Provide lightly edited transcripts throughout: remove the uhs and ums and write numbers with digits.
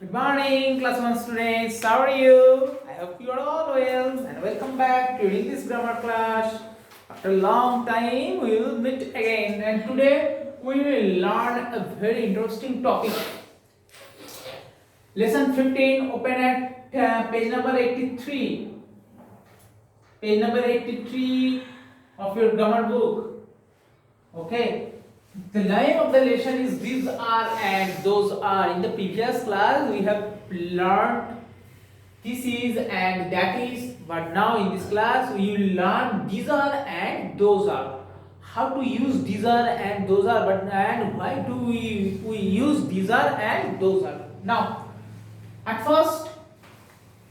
Good morning, class 1 students. How are you? I hope you are all well and welcome back to English grammar class. After a long time, we will meet again, and today we will learn a very interesting topic. Lesson 15, open at page number 83. Page number 83 of your grammar book. Okay. The name of the lesson is these are and those are. In the previous class we have learned this is and that is, but now in this class we will learn these are and those are. How to use these are and those are, but and why do we use these are and those are. Now at first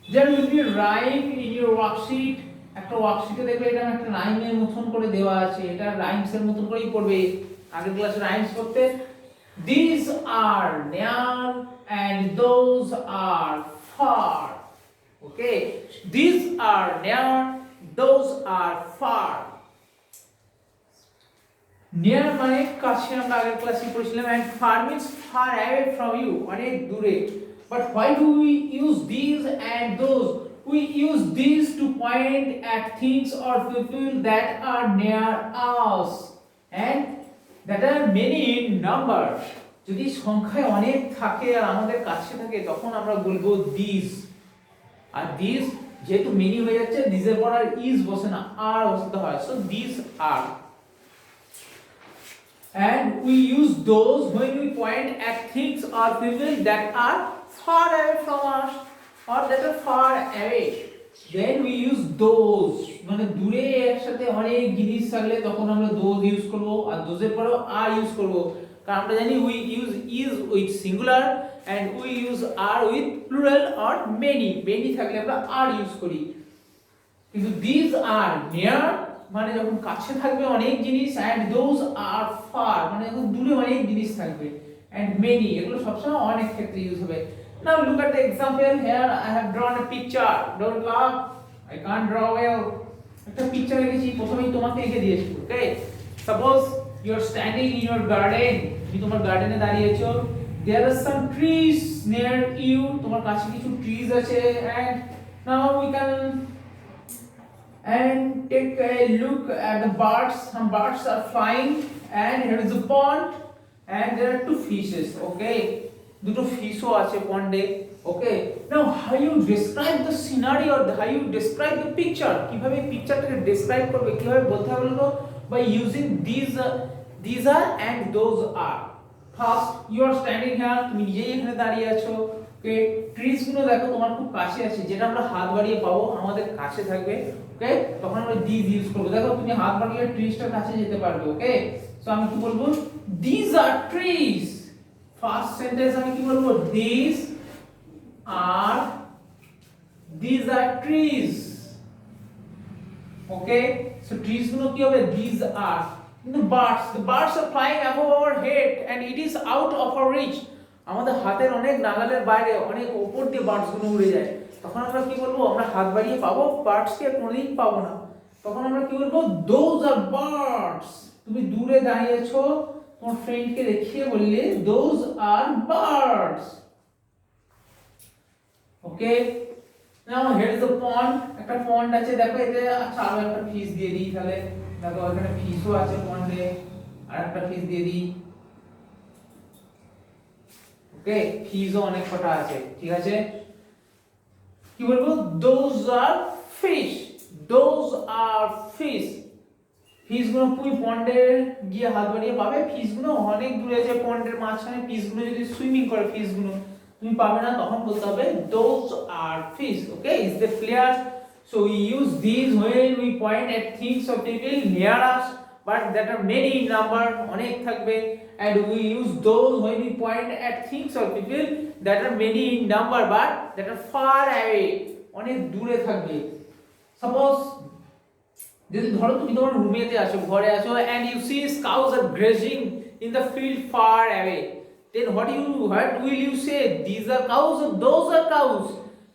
there will be rhyme in your worksheet. একটা ওয়ার্কশিটে দেখবে এটা একটা রাইমের মতন করে দেওয়া আছে, এটা রাইমসের মতন করেই পড়বে। আগের ক্লাসে রাইমস করতে these are near and those are far. Okay, these are near, those are far. Near মানে কাছে, আমরা আগের ক্লাসে পড়েছিলাম, and far means far away from you, অনেক দূরে। But why do we use these and those? We use these to point at things or people that are near us and that are many in number. যদি সংখ্যায় অনেক থাকে আর আমাদের কাছে থাকে তখন আমরা বলবো these। আর these যেহেতু many হয়ে যাচ্ছে, these এর পর আর is বসে না, are বসাতে হয়। So these are. And we use those when we point at things or people that are far away from us or that are far away. Then we use those, মানে দূরে একসাথে অনেক জিনিস থাকলে তখন আমরা those ইউজ করব, আর those এর পরেও are ইউজ করব। কারণ আমরা জানি we use is with singular and we use are with plural or many। many থাকলে আমরা are ইউজ করি। কিন্তু these are near মানে যখন কাছে থাকবে অনেক জিনিস, and those are far মানে যখন দূরে অনেক জিনিস থাকবে, and many এগুলো সবসময় অনেক ক্ষেত্রে ইউজ হবে। Now look at the example here. I have drawn a picture. Don't laugh, I can't draw well. একটা পিকচার লিখেছি, প্রথমেই তোমাকে লিখে দিয়েছি। ওকে, suppose you are standing in your garden, তুমি তোমার গার্ডেনে দাঁড়িয়েছো। There are some trees near you, তোমার কাছে কিছু ট্রিজ আছে, and now we can and take a look at the birds. Some birds are flying, and here is a pond, and there are two fishes. Okay, দুটো ফিশও আছে পন্ডে। Okay, now how you describe the scenery or how you describe the picture, কিভাবে পিকচারটাকে describe করবে, কিভাবে বলতে হবে বলতো, by using this are and those are. First you are standing here, তুমি নিজেই এখানে দাঁড়িয়ে আছো। ওকে, ট্রিজ গুলো দেখো তোমার খুব কাছে আছে, যেটা আমরা হাত বাড়িয়ে পাবো আমাদের কাছে থাকবে। ওকে, তখন আমরা দিস ইউজ করব। দেখো তুমি হাত বাড়িয়ে ট্রিজটার কাছে যেতে পারবে। ওকে, সো আমি কি বলবো, this R trees. First sentence আমি কি বলবো, these are trees. Okay, so trees গুলো কি হবে, these are। কিন্তু the birds are flying above our head and it is out of our reach, আমাদের হাতের অনেক নাগালের বাইরে, অনেক উপর দিয়ে বার্ডস গুলো উড়ে যায়। তখন আমরা কি বলবো, আমরা হাত বাড়িয়ে পাবো বার্ডস কে, কোনোদিন পাবো না। তখন আমরা কি বলবো, those are birds। তুমি দূরে দাঁড়িয়েছো, তোমার ফ্রেন্ডকে দেখিয়ে বললে those are birds। Okay, now here is a pond, একটা পন্ড আছে। দেখো এতে, আচ্ছা আরো একটা ফিশ দিয়ে দিই তাহলে। দেখো এখানে ফিশও আছে পন্ডে, আর একটা ফিশ দিয়ে দিই। ওকে, ফিশও অনেক কটা আছে, ঠিক আছে। কি বলবো, those are fish, those are fish। Fish গুলো তুমি পন্ডে গিয়ে হাত বাড়িয়ে পাবে, ফিশ গুলো অনেক দূরে আছে পন্ডের মাঝখানে। ফিশ গুলো যদি সুইমিং করে ফিশ গুলো তুমি পাবে না, তখন বলতে হবে those are fish। Okay, is that clear? So we use these when we point at things or people near us but that are many in number, অনেক থাকবে, and we use those when we point at things or people that are many in number but that are far away, অনেক দূরে থাকবে। Suppose যদি ধরো তুমি তোমার রুমেতে আছো, ঘরে আছো, and you see cows are grazing in the field far away, then what will you say, these are cows or those are cows?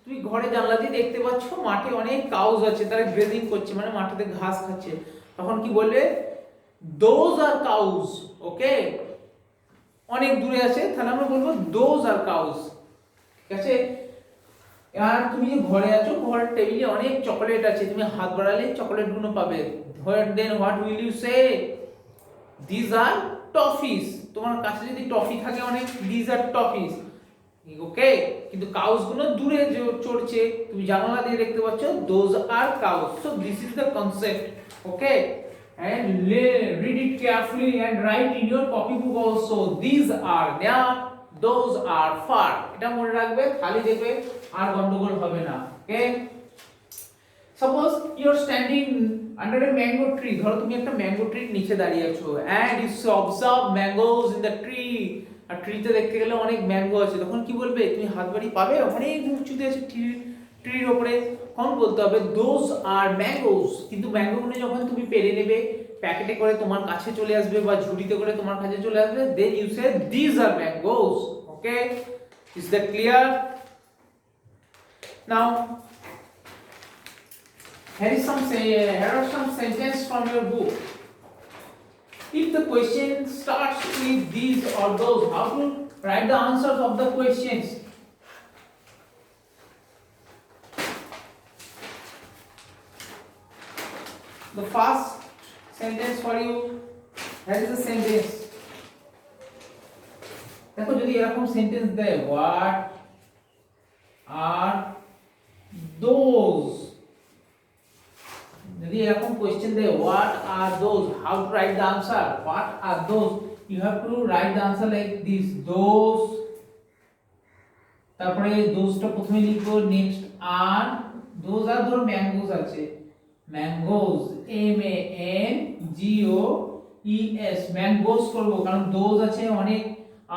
তুমি ঘরে জানলা দিয়ে দেখতে পাচ্ছ মাঠে অনেক কাউজ আছে, তারা গ্রেজিং করছে মানে মাঠেতে ঘাস খাচ্ছে। তখন কি বলবে, those are cows। ওকে, অনেক দূরে আছে তাহলে আমরা বলবো those are cows। আর তুমি যে ঘরে আছো, ঘরের টেবিলে অনেক চকলেট আছে, তুমি হাত বাড়ালে চকলেট গুলো পাবে। Then what will you say? This are toffees. তোমার কাছে যদি টফি থাকে অনেক, দিস আর টফিস, ওকে। কিন্তু কাউস গুলো দূরে যে চড়ছে, তুমি জানালা দিয়ে দেখতে পাচ্ছ, those are cows. So this is the concept, okay. And read it carefully and write in your copybook also. These are near, those are far. এটা মনে রাখবে, খালি দেখবে, আর গন্ডগোল হবে না, okay. Suppose you are standing under a mango tree. ধরো তুমি একটা ম্যাঙ্গো ট্রির নিচে দাঁড়িয়ে আছো, and you observe mangoes in the tree. আর ট্রিতে দেখতে গেলে অনেক ম্যাঙ্গো আছে, তখন কি বলবে? তুমি হাত বাড়ি পাবে, অনেক উঁচুতে আছে ট্রির উপরে, কখন বলতে হবে দোজ আর ম্যাঙ্গোস। কিন্তু ম্যাঙ্গোগুলো যখন তুমি পেরে নেবে, প্যাকেটে করে তোমার কাছে চলে আসবে বা ঝুড়িতে করে তোমার কাছে চলে আসবে, then you say this are mangoes, okay. Is that clear? Now here are some sentences from your book. If the question starts with these or those, how to write the answers of the questions? The first sentence for you, that is the sentence. দেখো যদি এরকম sentence দেয়, what are those, যদি এরকম question দেয় what are those, how to write the answer? What are those? You have to write the answer like this, those, তারপরে দোজটা প্রথমে লিখবো, নেক্সট আর, দোজ আর ধরো ম্যাঙ্গোস আছে, ম্যাঙ্গোস, MANGOES, ম্যাঙ্গোস করবো, কারণ দোজ আছে অনেক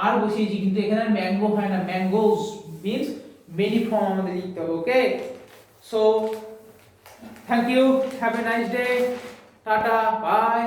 আর বসিয়েছি, কিন্তু এখানে ম্যাঙ্গো হয় না, ম্যাঙ্গোস মিন্স মেনি ফর্ম আমাদের লিখতে হবে, okay. So thank you, have a nice day, tata, by.